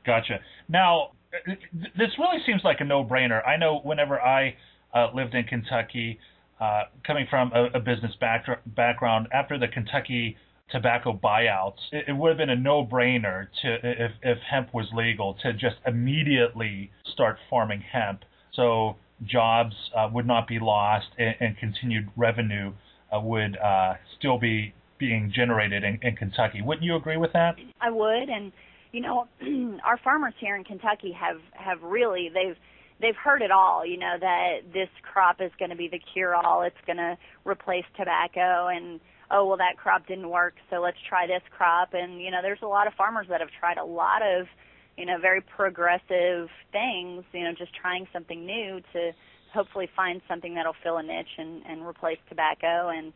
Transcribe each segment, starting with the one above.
Gotcha. Now, this really seems like a no-brainer. I know whenever I lived in Kentucky, coming from a business background, after the Kentucky tobacco buyouts, it would have been a no-brainer to, if hemp was legal, to just immediately start farming hemp. So jobs would not be lost, and continued revenue would still be being generated in Kentucky. Wouldn't you agree with that? I would, and our farmers here in Kentucky have really they've heard it all. That this crop is going to be the cure-all. It's going to replace tobacco, and oh well, that crop didn't work, so let's try this crop. And there's a lot of farmers that have tried a lot of very progressive things. Just trying something new to hopefully find something that'll fill a niche and replace tobacco. And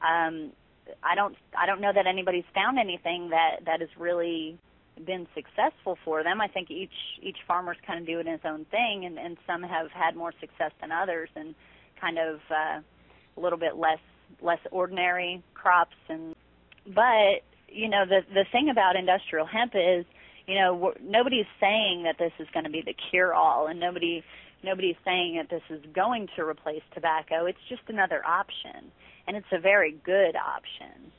I don't know that anybody's found anything that has really been successful for them. I think each farmer's kind of doing his own thing, and some have had more success than others, and kind of a little bit less ordinary crops. But the thing about industrial hemp is nobody's saying that this is going to be the cure-all, and nobody's saying that this is going to replace tobacco. It's just another option, and it's a very good option.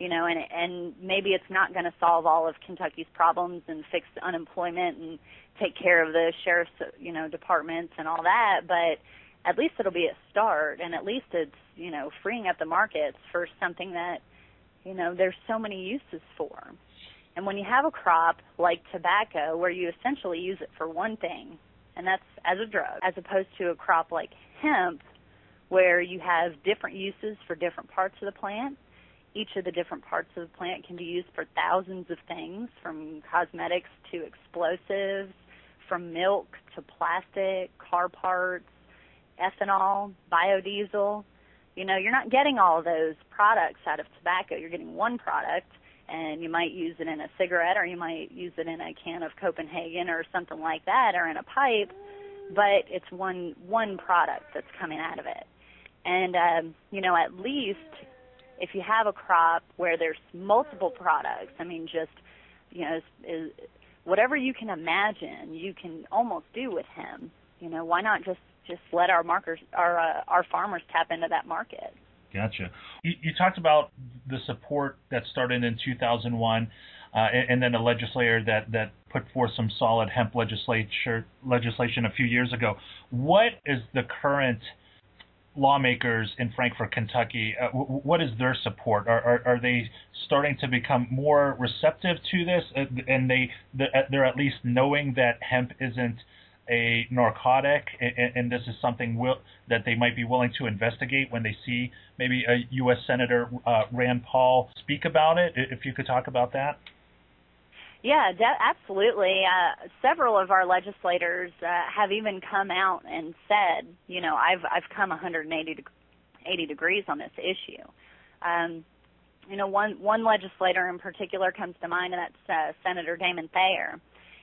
And maybe it's not going to solve all of Kentucky's problems and fix unemployment and take care of the sheriff's, departments and all that, but at least it'll be a start, and at least it's, freeing up the markets for something that, there's so many uses for. And when you have a crop like tobacco, where you essentially use it for one thing, and that's as a drug, as opposed to a crop like hemp, where you have different uses for different parts of the plant. Each of the different parts of the plant can be used for thousands of things, from cosmetics to explosives, from milk to plastic, car parts, ethanol, biodiesel. You're not getting all of those products out of tobacco. You're getting one product, and you might use it in a cigarette, or you might use it in a can of Copenhagen or something like that, or in a pipe, but it's one product that's coming out of it. And, at least if you have a crop where there's multiple products, whatever you can imagine, you can almost do with hemp. Why not just let our farmers tap into that market? Gotcha. You talked about the support that started in 2001, and then a legislator that put forth some solid hemp legislation a few years ago. What is the current lawmakers in Frankfort, Kentucky? What is their support? Are they starting to become more receptive to this, and they're at least knowing that hemp isn't a narcotic, and this is something that they might be willing to investigate when they see maybe a U.S. Senator Rand Paul speak about it? If you could talk about that. Yeah, absolutely. Several of our legislators have even come out and said, I've come 180 degrees on this issue. One legislator in particular comes to mind, and that's Senator Damon Thayer.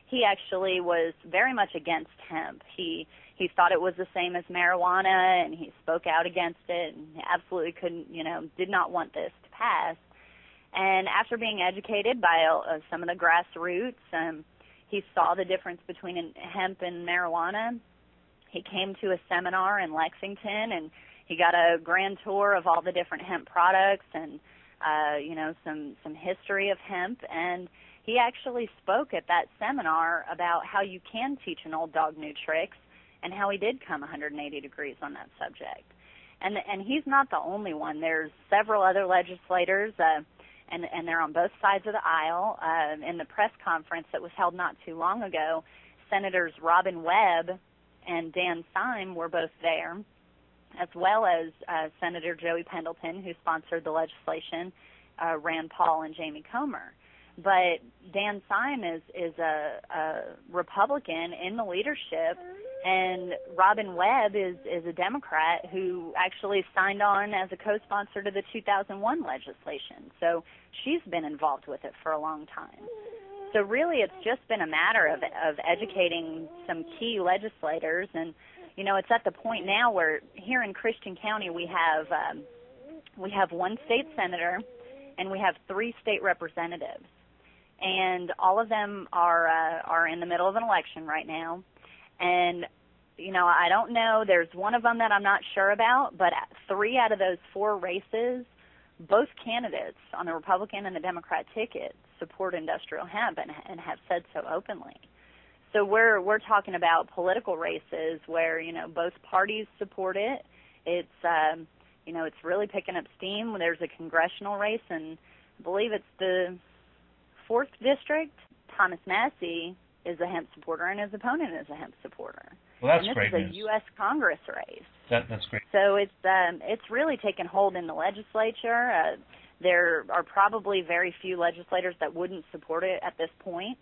He actually was very much against hemp. He thought it was the same as marijuana, and he spoke out against it, and absolutely did not want this to pass. And after being educated by some of the grassroots, he saw the difference between hemp and marijuana. He came to a seminar in Lexington, and he got a grand tour of all the different hemp products and, some history of hemp. And he actually spoke at that seminar about how you can teach an old dog new tricks, and how he did come 180 degrees on that subject. And he's not the only one. There's several other legislators, and they're on both sides of the aisle. In the press conference that was held not too long ago, Senators Robin Webb and Dan Syme were both there, as well as Senator Joey Pendleton, who sponsored the legislation, Rand Paul and Jamie Comer. But Dan Syme is a Republican in the leadership, and Robin Webb is a Democrat who actually signed on as a co-sponsor to the 2001 legislation. So she's been involved with it for a long time. So really it's just been a matter of educating some key legislators. And, it's at the point now where here in Christian County we have one state senator and we have 3 state representatives. and all of them are in the middle of an election right now. And I don't know. There's one of them that I'm not sure about, but 3 out of those 4 races, both candidates on the Republican and the Democrat ticket support industrial hemp and have said so openly. So we're talking about political races where both parties support it. It's it's really picking up steam. There's a congressional race, and I believe it's the 4th district. Thomas Massey is a hemp supporter, and his opponent is a hemp supporter. Well, that's and great this is news. a U.S. Congress race. That's great. So it's really taken hold in the legislature. There are probably very few legislators that wouldn't support it at this point.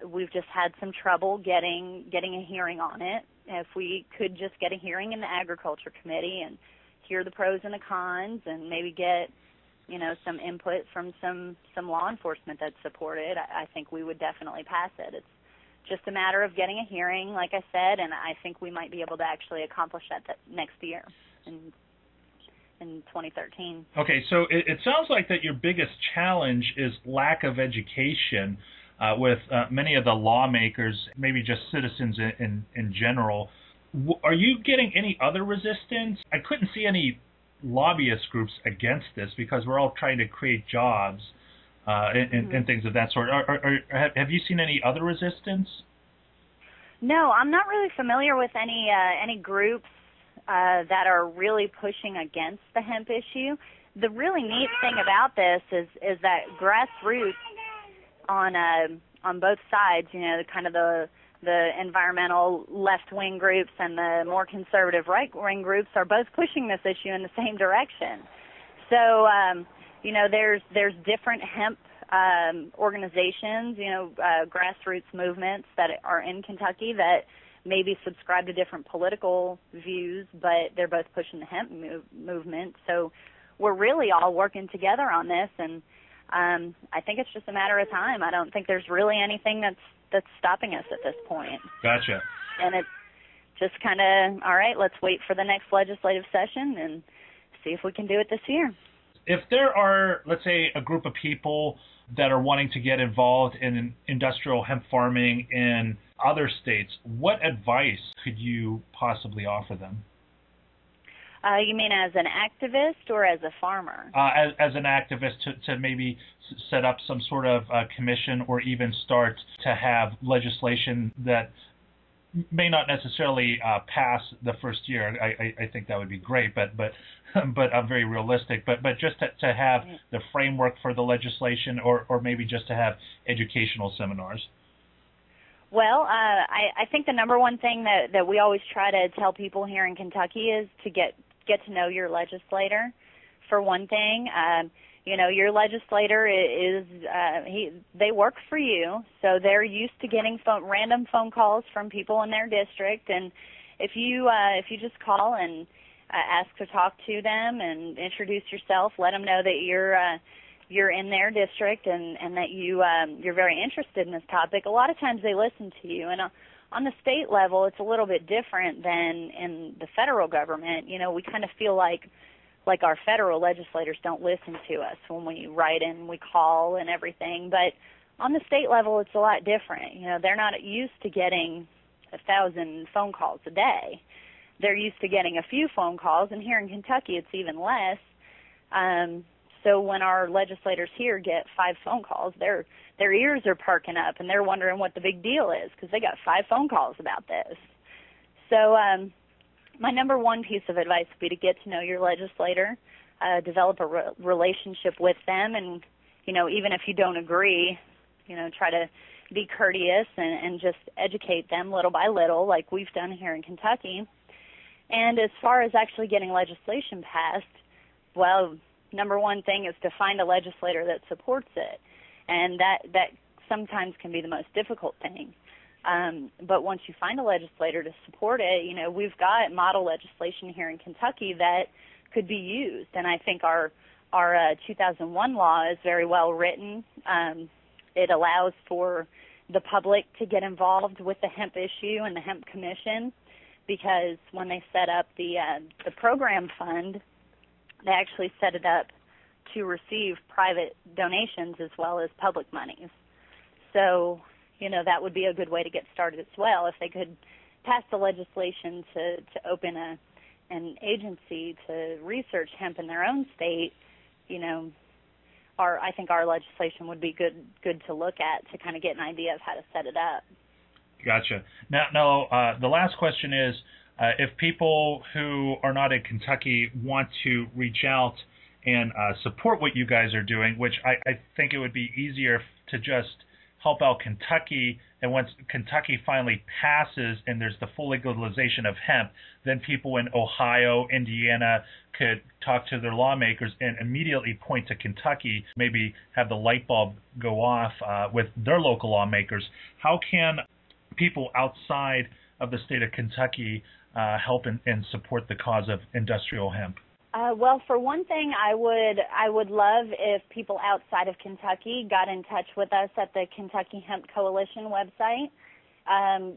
We've just had some trouble getting a hearing on it. If we could just get a hearing in the Agriculture Committee and hear the pros and the cons and maybe get some input from some law enforcement that support it, I think we would definitely pass it. It's just a matter of getting a hearing, like I said, and I think we might be able to actually accomplish that next year in 2013. Okay, so it sounds like that your biggest challenge is lack of education with many of the lawmakers, maybe just citizens in general. Are you getting any other resistance? I couldn't see any lobbyist groups against this because we're all trying to create jobs and things of that sort. Have you seen any other resistance? No, I'm not really familiar with any groups that are really pushing against the hemp issue. The really neat thing about this is that grassroots on both sides, kind of the environmental left-wing groups and the more conservative right-wing groups are both pushing this issue in the same direction. So, there's different hemp organizations, grassroots movements that are in Kentucky that maybe subscribe to different political views, but they're both pushing the hemp movement. So we're really all working together on this, and I think it's just a matter of time. I don't think there's really anything that's stopping us at this point. Gotcha. And it's just kind of, all right, let's wait for the next legislative session and see if we can do it this year. If there are, let's say, a group of people that are wanting to get involved in industrial hemp farming in other states, what advice could you possibly offer them? You mean as an activist or as a farmer? As an activist to maybe set up some sort of commission or even start to have legislation that may not necessarily pass the first year. I think that would be great, but I'm very realistic. But just to have the framework for the legislation or maybe just to have educational seminars. Well, I think the number one thing that we always try to tell people here in Kentucky is to get to know your legislator. For one thing, your legislator they work for you, so they're used to getting random phone calls from people in their district, and if you just call and ask to talk to them and introduce yourself, let them know that you're in their district and that you're very interested in this topic, a lot of times they listen to you. And on the state level, it's a little bit different than in the federal government. We kind of feel like our federal legislators don't listen to us when we write in, we call and everything. But on the state level, it's a lot different. They're not used to getting 1,000 phone calls a day. They're used to getting a few phone calls, and here in Kentucky, it's even less. So when our legislators here get 5 phone calls, their ears are perking up, and they're wondering what the big deal is because they got 5 phone calls about this. So my number one piece of advice would be to get to know your legislator, develop a relationship with them, and, even if you don't agree, try to be courteous and just educate them little by little like we've done here in Kentucky. And as far as actually getting legislation passed, well, number one thing is to find a legislator that supports it, and that sometimes can be the most difficult thing. But once you find a legislator to support it, we've got model legislation here in Kentucky that could be used, and I think our 2001 law is very well written. It allows for the public to get involved with the hemp issue and the hemp commission, because when they set up the program fund, they actually set it up to receive private donations as well as public monies. So, that would be a good way to get started as well, if they could pass the legislation to open an agency to research hemp in their own state. I think our legislation would be good to look at to kind of get an idea of how to set it up. Gotcha. Now, the last question is, if people who are not in Kentucky want to reach out and support what you guys are doing, which I think it would be easier to just help out Kentucky, and once Kentucky finally passes and there's the full legalization of hemp, then people in Ohio, Indiana could talk to their lawmakers and immediately point to Kentucky, maybe have the light bulb go off with their local lawmakers. How can people outside of the state of Kentucky help and support the cause of industrial hemp? Well, for one thing, I would love if people outside of Kentucky got in touch with us at the Kentucky Hemp Coalition website.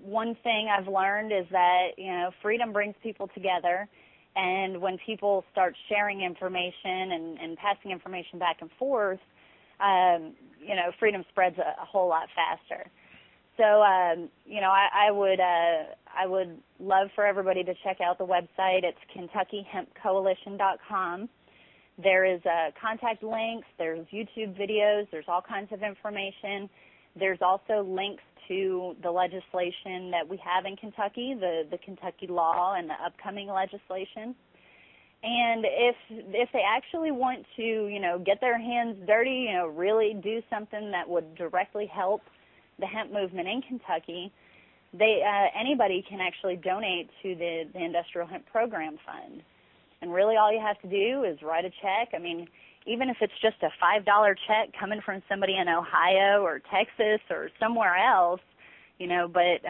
One thing I've learned is that, freedom brings people together, and when people start sharing information and passing information back and forth, freedom spreads a whole lot faster. So, I would love for everybody to check out the website. It's KentuckyHempCoalition.com. There is contact links. There's YouTube videos. There's all kinds of information. There's also links to the legislation that we have in Kentucky, the Kentucky law and the upcoming legislation. And if they actually want to, get their hands dirty, really do something that would directly help the hemp movement in Kentucky, anybody can actually donate to the Industrial Hemp Program Fund. And really all you have to do is write a check. I mean, even if it's just a $5 check coming from somebody in Ohio or Texas or somewhere else, but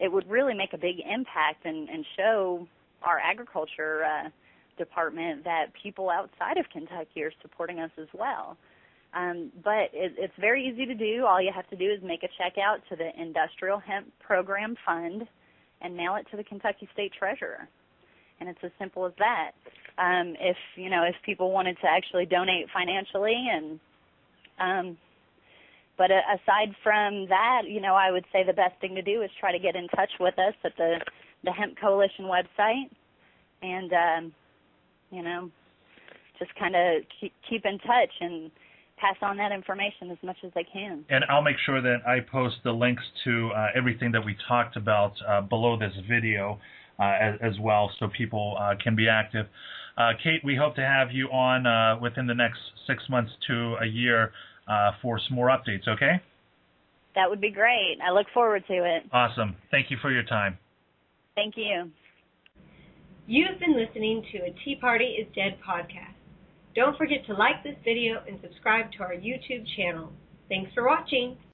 it would really make a big impact and show our agriculture department that people outside of Kentucky are supporting us as well. But it's very easy to do. All you have to do is make a check out to the Industrial Hemp Program Fund and mail it to the Kentucky State Treasurer. And it's as simple as that. If people wanted to actually donate financially, but aside from that, I would say the best thing to do is try to get in touch with us at the Hemp Coalition website, and just kind of keep in touch and pass on that information as much as they can. And I'll make sure that I post the links to everything that we talked about below this video as well, so people can be active. Kate, we hope to have you on within the next 6 months to a year for some more updates, okay? That would be great. I look forward to it. Awesome. Thank you for your time. Thank you. You've been listening to a Tea Party is Dead podcast. Don't forget to like this video and subscribe to our YouTube channel. Thanks for watching.